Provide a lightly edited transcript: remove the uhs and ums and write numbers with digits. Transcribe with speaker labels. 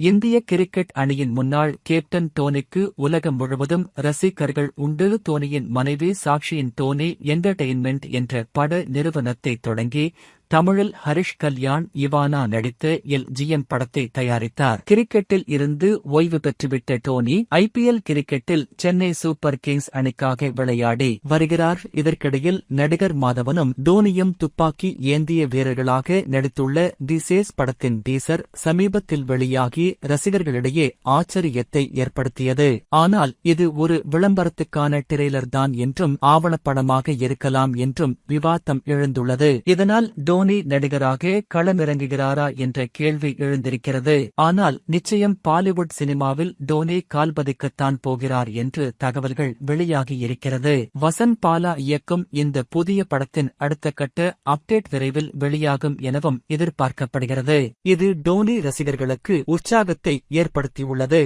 Speaker 1: இந்திய கிரிக்கெட் அணியின் முன்னாள் கேப்டன் டோனிக்கு உலகம் முழுவதும் ரசிகர்கள் உண்டு. டோனியின் மனைவி சாக்ஷியின் டோனி என்டர்டெயின்மெண்ட் என்ற பட நிறுவனத்தை தொடங்கி தமிழில் ஹரிஷ் கல்யாண் இவானா நடித்த LGM படத்தை தயாரித்தார். கிரிக்கெட்டில் இருந்து ஓய்வு பெற்றுவிட்ட டோனி IPL கிரிக்கெட்டில் சென்னை சூப்பர் கிங்ஸ் அணிக்காக விளையாடி வருகிறார். இதற்கிடையில் நடிகர் மாதவனும் டோனியும் துப்பாக்கி ஏந்திய வீரர்களாக நடித்துள்ள தி சேஸ் படத்தின் டீசர் சமீபத்தில் வெளியாகி ரசிகர்களிடையே ஆச்சரியத்தை ஏற்படுத்தியது. ஆனால் இது ஒரு விளம்பரத்துக்கான ட்ரெய்லர் தான் என்றும் ஆவணப்படமாக இருக்கலாம் என்றும் விவாதம் எழுந்துள்ளது. இதனால் டோனி நடிகராக களமிறங்குகிறாரா என்ற கேள்வி எழுந்திருக்கிறது. ஆனால் நிச்சயம் பாலிவுட் சினிமாவில் டோனி கால்பதிக்கத்தான் போகிறார் என்று தகவல்கள் வெளியாகியிருக்கிறது. வசன் பாலா இயக்கும் இந்த புதிய படத்தின் அடுத்த கட்ட அப்டேட் விரைவில் வெளியாகும் எனவும் எதிர்பார்க்கப்படுகிறது. இது டோனி ரசிகர்களுக்கு உற்சாகத்தை ஏற்படுத்தியுள்ளது.